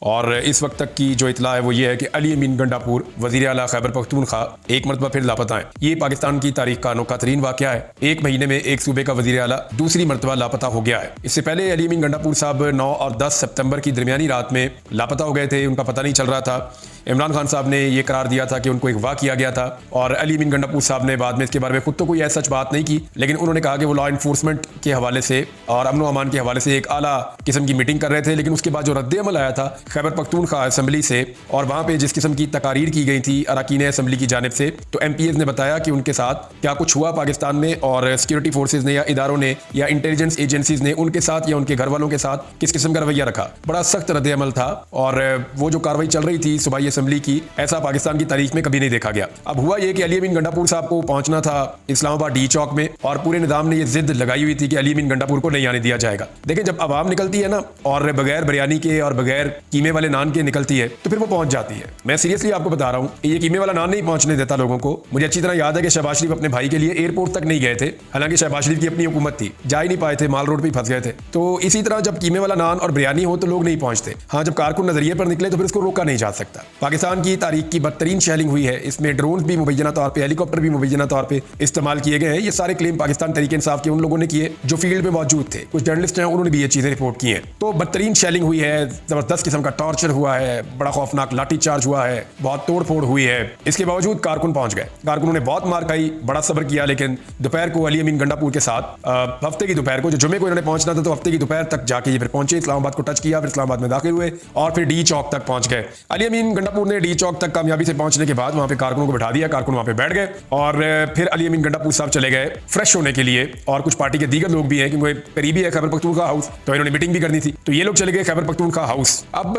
और इस वक्त तक की जो इतला है वो ये है कि अली अमीन गंडापुर वज़ीर आला खैबर पख्तूनख्वा एक मरतबा फिर लापता है। ये पाकिस्तान की तारीख का अनोखा तरीन वाक़या है। एक महीने में एक सूबे का वज़ीर आला दूसरी मरतबा लापता हो गया है। इससे पहले अली अमीन गंडापुर साहब 9 और 10 सितंबर की दरमियानी रात में लापता हो गए थे, उनका पता नहीं चल रहा था। इमरान खान साहब ने यह करार दिया था कि उनको अगवा किया गया था और अली अमीन गंडापुर साहब ने बाद में इसके बारे में खुद तो कोई ऐसा सच बात नहीं की, लेकिन उन्होंने कहा कि वो लॉ इन्फोर्समेंट के हवाले से और अमन अमान के हवाले से एक आला किस्म की मीटिंग कर रहे थे। लेकिन उसके बाद जो रद्द अमल आया था खैबर पख्तूनख्वा असम्बली से और वहाँ पे जिस किस्म की तकारीर की गई थी अरकान असम्बली की जानिब से, तो MPs ने बताया कि उनके साथ क्या कुछ हुआ पाकिस्तान में और सिक्योरिटी फोर्सेज ने या इदारों ने या इंटेलिजेंस एजेंसीज ने उनके साथ या उनके घर वालों के साथ किस किस्म का रवैया रखा। बड़ा सख्त रद्द अमल था और वो जो कार्रवाई चल रही थी सूबाई असम्बली की, ऐसा पाकिस्तान की तारीख में कभी नहीं देखा गया। अब हुआ ये कि अली अमीन गंडापुर साहब को पहुंचना था इस्लामाबाद डी चौक में और पूरे निजाम ने ये जिद लगाई हुई थी कि अली अमीन गंडापुर को नहीं आने दिया जाएगा। लेकिन जब आवाम निकलती है ना और बगैर बिरयानी के और बगैर कीमे वाले नान के निकलती है तो फिर वो पहुंच जाती है। मैं सीरियसली आपको बता रहा हूं, ये कीमे वाला नान नहीं पहुंचने देता लोगों को। मुझे अच्छी तरह याद है कि शहबाज शरीफ अपने भाई के लिए एयरपोर्ट तक नहीं गए थे, हालांकि शहबाज शरीफ की अपनी हुकूमत थी, जा ही नहीं पाए थे, माल रोड पर फंस गए थे। तो इसी तरह जब कीमे वाला नान और बिरयानी हो तो लोग नहीं पहुंचते। हाँ, जब कारकुन नजरिए पर निकले तो फिर उसको रोका नहीं जा सकता। पाकिस्तान की तारीख की बदतरीन शेलिंग हुई है। इसमें ड्रोन भी मुबैना तौर पे, हेलीकॉप्टर भी मुबैना तौर पे इस्तेमाल किए गए हैं। ये सारे क्लेम पाकिस्तान तहरीक इंसाफ के उन लोगों ने किए जो फील्ड में मौजूद थे। कुछ जर्नलिस्ट हैं, उन्होंने भी ये चीजें रिपोर्ट की हैं। तो बदतरीन शेलिंग हुई है, जबरदस्त किस्म का टॉर्चर हुआ है, बड़ा खौफनाक लाठी चार्ज हुआ है, बहुत तोड़ फोड़ हुई है। इसके बावजूद कारकुन पहुंच गए। कारकुनों ने बहुत मार खाई, बड़ा सब्र किया, लेकिन दोपहर को अली अमीन गंडापुर के साथ हफ्ते की दोपहर को, जो जुमे को इन्होंने पहुंचना था, तो हफ्ते की दोपहर तक जाके ये फिर पहुंचे, इस्लामाबाद को टच किया, फिर इस्लामाबाद में दाखिल हुए और फिर डी चौक तक पहुंच गए। अली अमीन गंडापुर ने डी चौक तक कामयाबी से पहुंचने के बाद वहां पे कारकुनों को बैठा दिया, कारकुन वहां पे बैठ गए और फिर अली अमीन गंडापुर साहब चले गए फ्रेश होने के लिए। और कुछ पार्टी के दीगर लोग भी हैं क्योंकि करीबी है खैबर पख्तूनख्वा हाउस, तो इन्होंने मीटिंग भी करनी थी, तो ये लोग चले गए खैबर पख्तूनख्वा हाउस। अब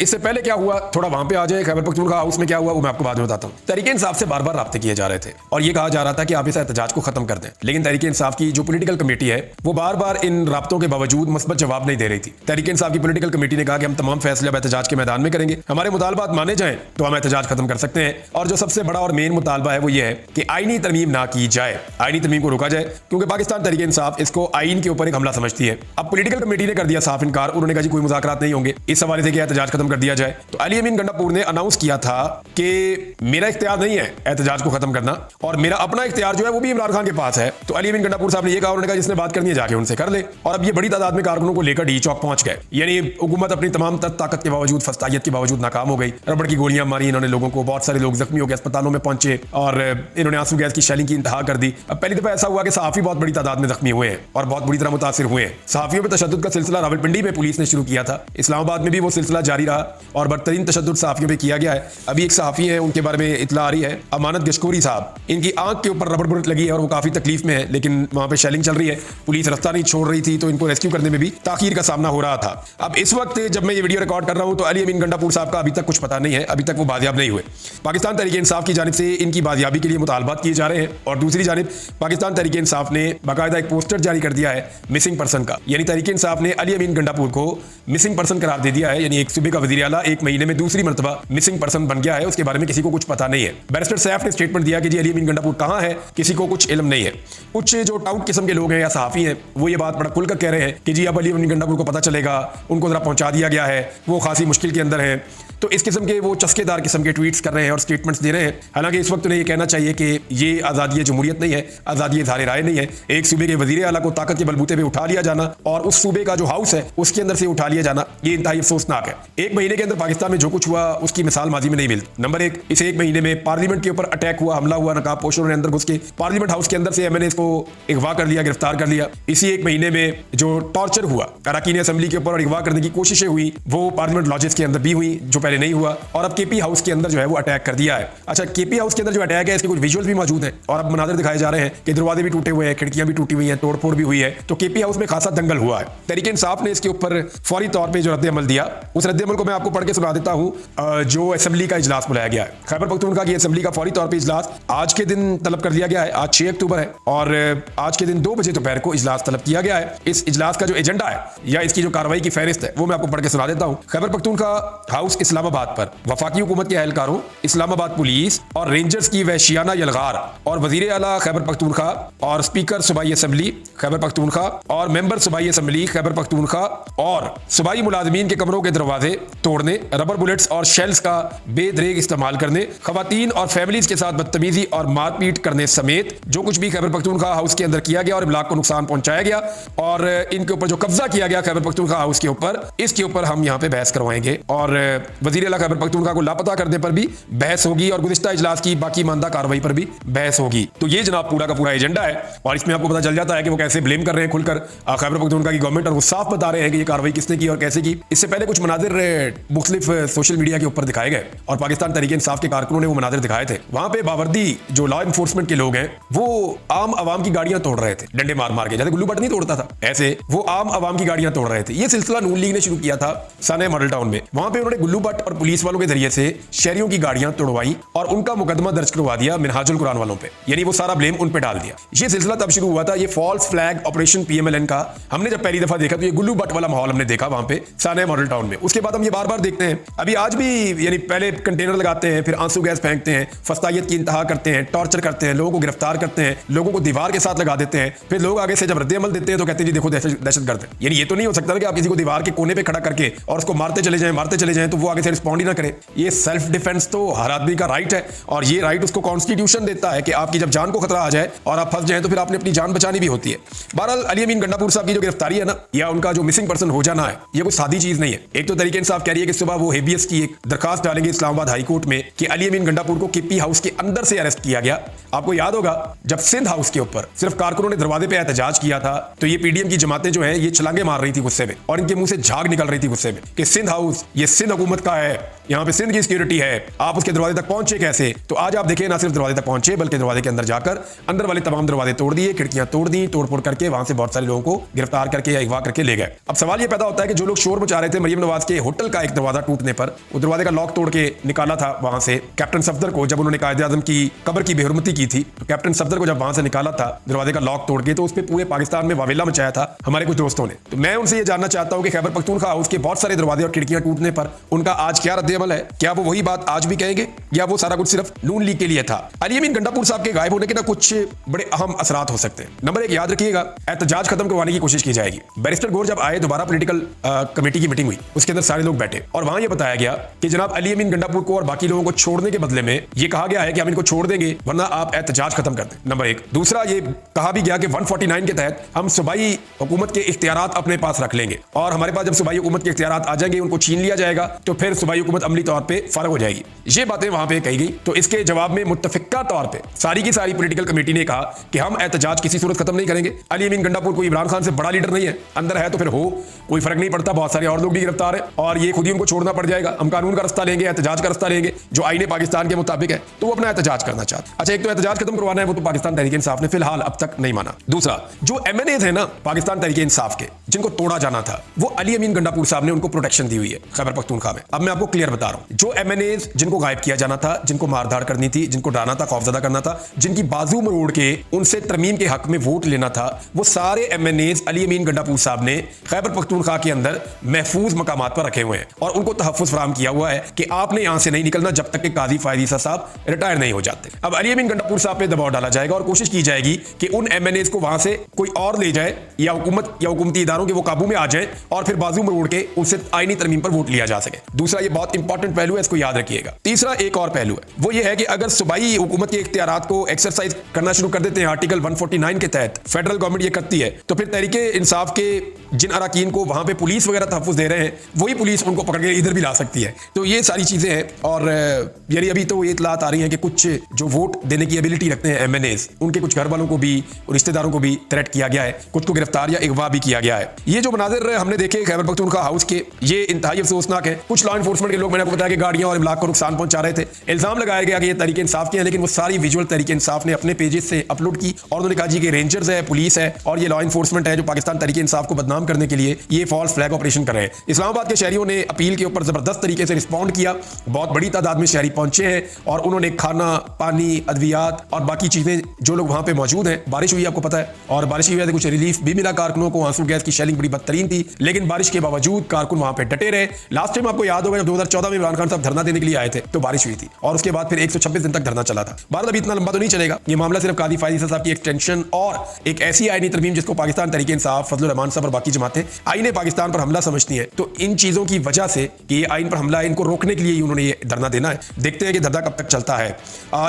इससे पहले क्या हुआ, थोड़ा वहां पे आ जाए। खैबर पख्तूनख्वा हाउस में क्या हुआ वो मैं आपको बाद में बताता हूँ। तहरीक इंसाफ से बार बार राब्ते किए जा रहे थे और ये कहा जा रहा था कि आप इस एहतजाज को खत्म कर दें, लेकिन तहरीक इंसाफ की जो पॉलिटिकल कमेटी है वो बार बार इन राब्तों के बावजूद मुस्बत जवाब नहीं दे रही थी। तहरीक इंसाफ की पॉलिटिकल कमेटी ने कहा कि हम तमाम फैसले अब एहतजाज के मैदान में करेंगे, हमारे मुतालबात माने जाएं तो हम एहतजाज खत्म कर सकते हैं। और जो सबसे बड़ा और मेन मुतालबा है वो ये है कि आईनी तरमीम ना की जाए, आईनी तरमीम को रोका जाए, क्योंकि पाकिस्तान तहरीक इंसाफ इसको आईन के ऊपर एक हमला समझती है। अब पॉलिटिकल कमेटी ने कर दिया साफ इनकार, उन्होंने कहा जी कोई मुज़ाकरात नहीं होंगे, इस हवाले से कि एहतजाज खत्म कर दिया जाए। तो अली अमीन गंडापुर ने अनाउंस किया था कि मेरा इख्तियार नहीं है एहतजाज को खत्म करना और मेरा अपना इख्तियार जो है वो भी इमरान खान के पास है। तो अली अमीन गंडापुर साहब ने यह कहा, उन्होंने कहा जिसने बात करनी है जाके उनसे कर ले। और अब ये बड़ी तादाद में कारकुनों को लेकर डी चौक पहुंच गए, यानी हुकूमत अपनी तमाम ताकत के बावजूद, फस्तायत के बावजूद नाकाम हो गई। रबड़ की गोलियां मारी इन्होंने लोगों को, बहुत सारे लोग जख्मी हो गए, अस्पतालों में पहुंचे और इन्होंने आंसू गैस की शेलिंग की इंतहा कर दी। अब पहली दफा ऐसा हुआ कि सहाफी बहुत बड़ी तादाद में जख्मी हुए हैं और बहुत बुरी तरह मुतासिर हुए हैं। सहाफियों पर तशद्दुद का सिलसिला रावलपिंडी में पुलिस ने शुरू किया था, इस्लामाबाद में भी वो सिलसिला जारी रहा और बदतरीन तशद्दुद सहाफियों पर किया गया है। अभी एक सहाफी है, उनके बारे में इतला आ रही है, अमानत गशकोरी साहब, इनकी आंख के ऊपर रबड़ बुलेट लगी है और वो काफी तकलीफ में है, लेकिन वहां पे शेलिंग चल रही है, पुलिस रास्ता नहीं छोड़ रही थी, तो इनको रेस्क्यू करने में भी ताखीर का सामना हो रहा था। अब इस वक्त जब मैं ये वीडियो रिकॉर्ड कर रहा हूं तो अली अमीन गंडापुर साहब का अभी तक कुछ पता नहीं है, अभी तक वो बाजियाब नहीं हुए। पाकिस्तान तहरीक इंसाफ की जानिब से इनकी बाजियाबी के लिए मुतालबात किए जा रहे हैं और दूसरी जानिब पाकिस्तान तहरीक इंसाफ ने बाकायदा एक पोस्टर जारी कर दिया है मिसिंग पर्सन का, यानी तहरीक इंसाफ ने अली अमीन गंडापुर को मिसिंग पर्सन करार दे दिया है, यानी एक सूबे का वज़ीर आला एक महीने में दूसरी मरतबा मिसिंग पर्सन बन गया है, उसके बारे में किसी को कुछ पता नहीं है। बैरिस्टर सैफ ने स्टेटमेंट दिया कि जी अली अमीन गंडापुर कहां है, किसी को कुछ इल्म नहीं है। कुछ जो टाउट किस्म के लोग हैं या सहाफी हैं वो ये बात बड़ा खुलकर कह रहे हैं कि जी अब अली अमीन गंडापुर को पता चलेगा, उनको जरा पहुंचा दिया गया है, वो खासी मुश्किल के अंदर है। तो इस किस्म के वो चस्केदार किस्म के ट्वीट्स कर रहे हैं और स्टेटमेंट्स दे रहे हैं। हालांकि इस वक्त उन्हें ये कहना चाहिए कि ये आज़ादी जमहूरियत नहीं है, आज़ादी इज़हार राय नहीं है। एक सूबे के वज़ीर आला को ताकत के बलबूते पे उठा लिया जाना और उस सूबे का जो हाउस है उसके अंदर से उठा लिया जाना, ये इंतहाई अफसोसनाक है। एक महीने के अंदर पाकिस्तान में जो कुछ हुआ उसकी मिसाल माजी में नहीं मिलती। नंबर एक, इस एक महीने में पार्लियामेंट के ऊपर अटैक हुआ, हमला हुआ, नकाबपोशों ने अंदर घुस के पार्लियामेंट हाउस के अंदर से MNAs को अगवा कर लिया, गिरफ्तार कर लिया। इसी एक महीने में जो टॉर्चर हुआ अरकान असम्बली के ऊपर और अगवा करने की कोशिशें हुई वो पार्लियामेंट लॉजेस के अंदर भी हुई, जो पहले नहीं हुआ। और KP हाउस के अंदर जो है वो अटैक कर दिया है। अच्छा, KP हाउस के अंदर जो अटैक है इसके कुछ विजुअल्स भी मौजूद हैं और अब मनाज़र दिखाए जा रहे हैं कि दरवाजे भी टूटे हुए हैं, खिड़कियां भी टूटी हुई हैं, तोड़फोड़ भी हुई है। तो KP हाउस में खासा दंगल हुआ है। तहरीक इंसाफ ने इसके ऊपर फौरी तौर पर जो रद्द अमल दिया, उस रद्द अमल को मैं आपको पढ़ के सुना देता हूं। जो असेंबली का इजलास बुलाया गया है खैबर पख्तूनख्वा की असेंबली का फौरी तौर पर इजलास आज के दिन तलब कर दिया गया है। आज 6 अक्टूबर है और आज के दिन 2 बजे दोपहर को इजलास तलब किया गया है। इस इजलास का जो एजेंडा है या इसकी जो कार्रवाई की फहरिस्त है वो मैं आपको पढ़ के सुना देता हूं। खैबर पख्तूनख्वा हाउस इस्लामी इस्लामाबाद पर वफाकी हुकूमत के एहलकारों, इस्लामाबाद पुलिस और रेंजर्स की वहशियाना यलगार और वजीर आला खैबर पख्तूनख्वा और स्पीकर सूबाई असम्बली खैबर पख्तूनख्वा और मेंबर सूबाई असम्बली खैबर पख्तूनख्वा और सूबाई मुलाजमीन के कमरों के दरवाजे तोड़ने, रबर बुलेट्स और शेल्स का बेदरेग इस्तेमाल करने, खवातीन और फैमिलीज के साथ बदतमीजी और मारपीट करने समेत जो कुछ भी खैबर पख्तूनख्वा हाउस के अंदर किया गया और इमलाक को नुकसान पहुंचाया गया और इनके ऊपर जो कब्जा किया गया खैबर पख्तूनख्वा हाउस के ऊपर, इसके ऊपर हम यहाँ पे बहस करवाएंगे और वजीर आला खैबर पख्तूनख्वा को लापता करने पर भी बहस होगी और गुज़िश्ता इजलास की बाकी मानदा कार्रवाई पर भी बहस होगी। तो ये जनाब पूरा का पूरा एजेंडा है और इसमें आपको पता चल जाता है कि वो कैसे ब्लेम कर रहे हैं खुलकर खैबर पख्तूनख्वा की गवर्नमेंट और वो साफ बता रहे हैं कि ये कार्रवाई किसने की और कैसे की। इससे पहले कुछ मनाजिर मुख्तलिफ सोशल मीडिया के ऊपर दिखाए गए और पाकिस्तान तहरीक इंसाफ के कारकुनों ने वो मनाजिर दिखाए थे। वहां पे बावर्दी जो लॉ एनफोर्समेंट के लोग हैं वो आम आवाम की गाड़ियां तोड़ रहे थे डंडे मार मार के, जैसे गुल्लू भट्ट नहीं तोड़ता था ऐसे वो आम आवाम की गाड़ियां तोड़ रहे थे। ये सिलसिला नून लीग ने शुरू किया था साने मॉडल टाउन में। वहां पे उन्होंने गुल्लू भट्ट और पुलिस वालों के जरिए से शहरियों की गाड़ियां तोड़वाई और उनका मुकदमा दर्ज करवा दिया मिनहाजुल कुरान वालों पे, यानी वो सारा ब्लेम उन पे डाल दिया। ये सिलसिला तब शुरू हुआ था, ये फॉल्स फ्लैग ऑपरेशन PMLN का हमने जब पहली दफा देखा तो ये गुल्लू भट्ट वाला माहौल हमने देखा वहां पे साने मॉडल टाउन में। उसके बाद हम ये बार बार देखते हैं, अभी आज भी, यानी पहले कंटेनर लगाते हैं, फिर आंसू गैस फेंकते हैं, फस्तायत की इंतहा करते हैं, टॉर्चर करते हैं, लोगों को गिरफ्तार करते हैं, लोगों को दीवार के साथ लगा देते हैं, फिर लोग आगे से जब रद्द-ए-अमल देते हैं तो कहते हैं जी देखो दहशतगर्द है। यानी ये तो नहीं हो सकता कि आप किसी को दीवार के कोने पे खड़ा करके और उसको मारते चले जाएं तो वो आगे से रिस्पॉन्ड ही ना करे। ये सेल्फ डिफेंस तो हर आदमी का राइट है और ये राइट उसको कॉन्स्टिट्यूशन देता है कि आपकी जब जान को खतरा आ जाए और आप फंस जाएं तो फिर आपने अपनी जान बचानी भी होती है। बहरहाल अली अमीन गंडापुर साहब की जो गिरफ्तारी है ना, या उनका जो मिसिंग पर्सन हो जाना है, ये कोई सादी चीज नहीं है। एक तो तहरीक इंसाफ कह रही है कि सुबह वो हेबियस की एक दरखास्त डालेंगे इस्लामाबाद हाई कोर्ट में कि अली अमीन गंडापुर को KP हाउस के अंदर से अरेस्ट किया गया। आपको याद होगा जब सिंध हाउस के ऊपर सिर्फ कारकुनों ने दरवाजे पे एहतजाज किया था तो ये PDM की जमातें जो है ये छलांगे मार रही थी गुस्से में और इनके मुंह से झाग निकल रही थी गुस्से में कि सिंध हाउस ये सिंध हुकूमत का है, यहाँ पे सिंध की सिक्योरिटी है, आप उसके दरवाजे तक पहुंचे कैसे। तो आज आप देखिए ना सिर्फ दरवाजे तक पहुंचे बल्कि दरवाजे के अंदर जाकर अंदर वाले तमाम दरवाजे तोड़ दिए, खिड़कियां तोड़ दी, तोड़फोड़ करके वहां से बहुत सारे लोगों को गिरफ्तार करके या अगवा करके ले गए। अब सवाल ये पैदा होता है कि जो लोग शोर मचा रहे थे मरियम नवाज के होटल का एक दरवाजा टूटने पर, वो दरवाजे का लॉक तोड़ के निकाला था वहां से कैप्टन सफदर को, जब उन्होंने कायद-ए-आज़म की कब्र की बेहुरमती की थी तो कैप्टन सफदर को जब वहां से निकाला था दरवाजे का लॉक तोड़ के, तो उस पर पूरे पाकिस्तान में वावेला मचाया था हमारे कुछ दोस्तों ने। तो मैं उनसे ये जानना चाहता हूं कि खैबर पख्तूनख्वा हाउस के बहुत सारे दरवाजे और खिड़कियां टूटने पर उनका आज क्या रद्द-ए-अमल है, क्या वो वही बात आज भी कहेंगे या वो सारा कुछ सिर्फ नून लीग के लिए था। अली अमीन गंडापुर साहब के गायब होने के ना कुछ बड़े अहम असरात हो सकते हैं। नंबर 1 याद रखिएगा, एहतजाज खत्म करवाने की कोशिश की जाएगी। बैरिस्टर गौर जब आए, दोबारा पॉलिटिकल कमेटी की मीटिंग हुई, उसके अंदर सारे लोग बैठे और वहां ये बताया गया कि जनाब अली अमीन गंडापुर को और बाकी लोगों को छोड़ने के बदले में ये कहा गया है कि हम इनको छोड़ देंगे वरना आप एहतजाज खत्म कर दें। नंबर 1। दूसरा ये कहा भी गया कि 149 के तहत हम सूबाई हुकूमत के इख्तियारात अपने पास रख लेंगे और हमारे पास जब सूबाई हुकूमत के इख्तियारात आ जाएंगे, उनको छीन लिया जाएगा तो फिर सूबाई हुकूमत अमली तौर पर फर्क हो जाएगी। ये बातें वहां पे कही गई। तो इसके जवाब में मुत्तफिका तौर पे सारी की सारी पॉलिटिकल कमेटी ने कहा कि हम एहतजाज किसी सूरत खत्म नहीं करेंगे। अली अमीन गंडापुर कोई इमरान खान से बड़ा लीडर नहीं है, अंदर है तो फिर हो, कोई फर्क नहीं पड़ता, बहुत सारे और लोग भी गिरफ्तार है और ये खुद ही उनको छोड़ना पड़ जाएगा। हम कानून का रास्ता लेंगे, एहतजाज का रास्ता लेंगे जो आईने पाकिस्तान के मुताबिक है, तो वो अपना एहतजाज करना चाहते। अच्छा, एक तो एहतजाज खत्म करवाना है, वो तो पाकिस्तान तहरीक इंसाफ ने फिलहाल अब तक नहीं माना। दूसरा, जो MNAs है ना पाकिस्तान तहरीक इंसाफ के, जिनको तोड़ा जाना था, वो अली अमीन गंडापुर साहब ने उनको प्रोटेक्शन दी हुई है खैबर पख्तूनख्वा में। अब मैं आपको क्लियर बता रहा हूं, जो MNAs जिनको गायब किया जाना था, जिनको मारधाड़ करनी थी, जिनको डराना था, खौफजदा करना था, जिनकी बाजू मरोड़ के उनसे तरमीम के हक में वोट लेना था, वो सारे MNAs अली अमीन गंडापुर साहब ने खैबर पख्तूनख्वा के अंदर महफूज मकामात पर रखे हुए हैं और उनको तहफ्फुज फराहम किया हुआ है कि आपने यहां से नहीं निकलना जब तक कि काजी फायद ईसा साहब रिटायर नहीं हो जाते। अब अली अमीन गंडापुर साहब पे दबाव डाला जाएगा और कोशिश की जाएगी कि उन MNAs को वहां से कोई और ले जाए या हुकूमत या हुकूमती इदारों के वो काबू में आ जाए और फिर बाजू मरोड़ के उनसे आईनी तरमीम पर वोट लिया जा सके। दूसरा, ये बहुत इंपॉर्टेंट पहलू है, इसको याद रखिएगा। तीसरा एक और पहलू है, वो ये है कि अगर सूबाई हुकूमत के इख्तियारात को एक्सरसाइज करना शुरू कर देते हैं आर्टिकल 149 के तहत, फेडरल गवर्नमेंट ये करती है, तो फिर तहरीक इंसाफ के जिन अराकीन को वहां पे पुलिस वगैरह तहफ्फुज दे रहे हैं, वही पुलिस उनको पकड़ के इधर भी ला सकती है। तो ये सारी चीजें हैं और यानी अभी तो ये इतलात आ रही है कि कुछ जो वोट देने की एबिलिटी रखते हैं MNAs, उनके कुछ घर वालों को भी और रिश्तेदारों को भी थ्रेट किया गया है, कुछ को गिरफ्तार या अगवा भी किया गया है। ये जो मनाजिर हमने देखे खैबर पख्तूनख्वा हाउस के, ये इंतहाई अफसोसनाक है। कुछ लॉ एनफोर्समेंट के लोग, मैंने आपको बताया कि गाड़ियां और इमलाक को नुकसान पहुंचा रहे थे, इल्जाम लगाया गया कि ये तहरीक इंसाफ के हैं, लेकिन वो सारी विजुअल तहरीक इंसाफ ने अपने पेजेस से अपलोड की और उन्होंने कहा जी कि रेंजर्स है, पुलिस है और ये लॉ एनफोर्समेंट है जो पाकिस्तान तहरीक इंसाफ को बदनाम करने के लिए ये फॉल्स फ्लैग ऑपरेशन कर रहे हैं। इस्लामाबाद के शहरियों ने अपील के ऊपर जबरदस्त तरीके से रिस्पॉन्ड किया, बहुत बड़ी तादाद में शहरी पहुंचे हैं और उन्होंने खाना, पानी, अद्वियात और बाकी चीजें जो लोग वहां पे मौजूद हैं, बारिश हुई आपको पता है और बारिश की वजह से कुछ रिलीफ भी मिला कारकुनों को। आंसू गैस की शेलिंग बड़ी बदतरीन थी, लेकिन बारिश के बावजूद कारकुन वहां पे डटे रहे। लास्ट टाइम आपको याद होगा जब 2014 में इमरान खान साहब धरना देने के लिए आए थे तो बारिश हुई थी और उसके बाद फिर 126 दिन तक धरना चला था। भारत अभी इतना लंबा तो नहीं चलेगा। ये मामला सिर्फ काजी फायद ईसा साहब की एक्सटेंशन और एक ऐसी आईनी तरमीम जिसको पाकिस्तान तहरीक इंसाफ, फजलुर रहमान साहब और बाकी जमातें आईने पाकिस्तान पर हमला समझती हैं, तो इन चीजों की वजह से कि ये आइन पर हमला है, इनको रोकने के लिए ही उन्होंने ये धरना देना है। देखते हैं कि धरना कब तक चलता है।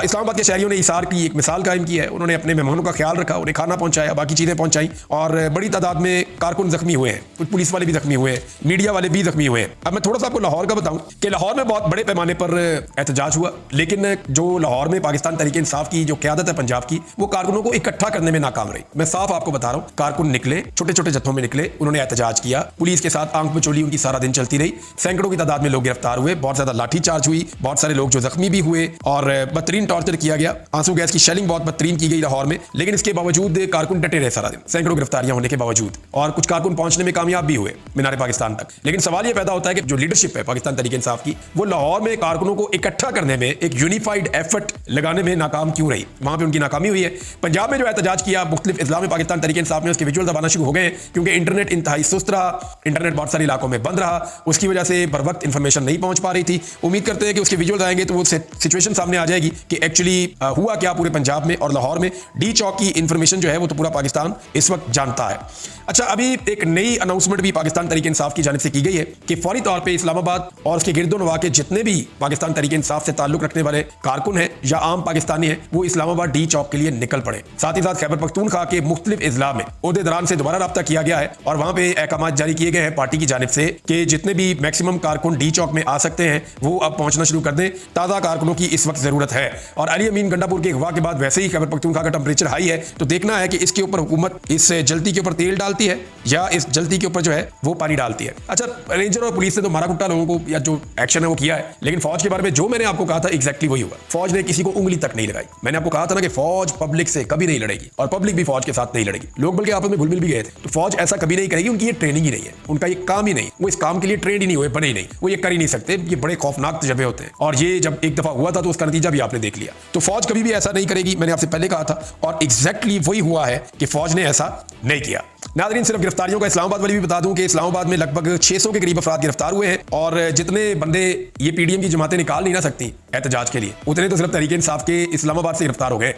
इस्लामाबाद के शहरियों ने इसार की एक मिसाल कायम की है। उन्होंने अपने मेहमानों का ख्याल रखा, उन्हें खाना पहुंचाया, बाकी चीजें पहुंचाई और बड़ी तादाद में कारकुन जख्मी हुए हैं, कुछ पुलिस वाले भी जख्मी हुए हैं, मीडिया वाले भी जख्मी हुए हैं। अब मैं थोड़ा सा आपको लाहौर का बताऊं कि लाहौर में बहुत बड़े पैमाने पर एहतजाज हुआ, लेकिन जो लाहौर में पाकिस्तान तहरीक इंसाफ की जो क़यादत है पंजाब की, वो कारकुनों को इकट्ठा करने में नाकाम रही। मैं साफ आपको बता रहा हूं, कारकुन निकले, छोटे छोटे जत्थों में निकले, उन्होंने एहतजाज किया, पुलिस के साथ आंख बचोली उनकी सारा दिन चलती रही, सैकड़ों की तादाद में लोग गिरफ्तार हुए, बहुत ज्यादा लाठीचार्ज हुई, बहुत सारे लोग जो जख्मी भी हुए और बदतरीन टॉर्चर किया गया, आंसू गैस की शेलिंग बहुत बदतरीन की गई लाहौर में। लेकिन इसके बावजूद कारकुन डटे रहे सारा दिन, सैकड़ों गिरफ्तारियां होने के बावजूद, और कुछ कारकुन पहुंचने में कामयाब भी हुए मीनार पाकिस्तान तक। लेकिन सवाल यह पैदा होता है कि जो लीडरशिप है पाकिस्तान तहरीक इंसाफ की, वो लाहौर में कारकुनों को इकट्ठा करने में, एक यूनिफाइड एफर्ट लगाने में नाकाम क्यों रही? वहां पर उनकी नाकामी हुई है। पंजाब में जो एहतजाज किया मुख्तलिफ इस्लाम में पाकिस्तान तहरीक इंसाफ ने, उसके विजुअल दबाना शुरू हो गए क्योंकि इंटरनेट इंतहाई सुस्त रहा, इंटरनेट बहुत सारे इलाकों में बंद रहा, उसकी वजह से बर वक्त इंफॉर्मेशन नहीं पहुंच पा रही थी। उम्मीद करते हैं कि उसके विजुअल आएंगे तो वो सिचुएशन सामने आ जाएगी कि एक्चुअली हुआ क्या पूरे पंजाब में और लाहौर में। डी चौक की इंफॉर्मेशन जो है वो तो पूरा पाकिस्तान इस वक्त जानता है। अच्छा, अभी एक नई अनाउंसमेंट भी पाकिस्तान तहरीक इंसाफ की जानिब से की गई है कि फौरी तौर पे इस्लामाबाद और उसके गिरदो नवा के जितने भी पाकिस्तान तहरीक इंसाफ से ताल्लुक रखने वाले कारकुन हैं या आम पाकिस्तानी हैं, वो इस्लामाबाद डी चौक के लिए निकल पड़े। साथ ही साथ खैबर पख्तूनख्वा के मुख्तलिफ इजला में ओहदेदारान से दोबारा रब्ता किया गया है और वहां पे अहकाम जारी किए गए हैं पार्टी की जानिब से कि जितने भी मैक्सिमम कारकुन डी चौक में आ सकते हैं वो अब पहुंचना शुरू कर दें। ताज़ा कारकुनों की इस वक्त जरूरत है। और अली अमीन गंडापुर के अगवा के बाद वैसे ही खैबर पख्तूनख्वा का टेम्परेचर हाई है, तो देखना है कि इसके ऊपर हुकूमत इस जल्दी के ऊपर तेल डालती है या इस जल्दी के ऊपर जो है वो पानी डालती है। अच्छा, रेंजर और पुलिस ने तो मारा कुट्टा लोगों को या जो एक्शन है वो किया है, लेकिन फौज के बारे में जो मैंने आपको कहा था एग्जैक्टली वही हुआ। फौज ने किसी को उंगली तक नहीं लगाई। मैंने आपको कहा था ना कि फौज पब्लिक से कभी नहीं लड़ेगी और पब्लिक भी फौज के साथ नहीं लड़ेगी। लोग बल्कि आपस में घुल मिल भी गए थे। तो फौज ऐसा कभी नहीं करेगी, उनकी ये ट्रेनिंग ही नहीं है, उनका ये काम ही नहीं, वो इस काम के लिए ट्रेंड ही नहीं हुए, बने ही नहीं, वो ये कर ही नहीं सकते। ये बड़े खौफनाक तजर्बे होते हैं और ये जब एक दफा हुआ था तो उसका नतीजा भी आपने देख लिया। तो फौज कभी भी ऐसा नहीं करेगी, मैंने आपसे पहले कहा था और एग्जैक्टली वही हुआ है कि फौज ने ऐसा नहीं किया। नाज़रीन, सिर्फ गिरफ्तारियों का इस्लामाबाद वाली भी बता दूं कि इस्लामाबाद में लगभग 600 के करीब अफराद गिरफ्तार हुए हैं और जितने बंदे ये पीडीएम की जमातें निकाल नहीं ना सकती एहतजाज के लिए, उतने तो सिर्फ तहरीक इंसाफ के इस्लामाबाद से गिरफ्तार हो गए।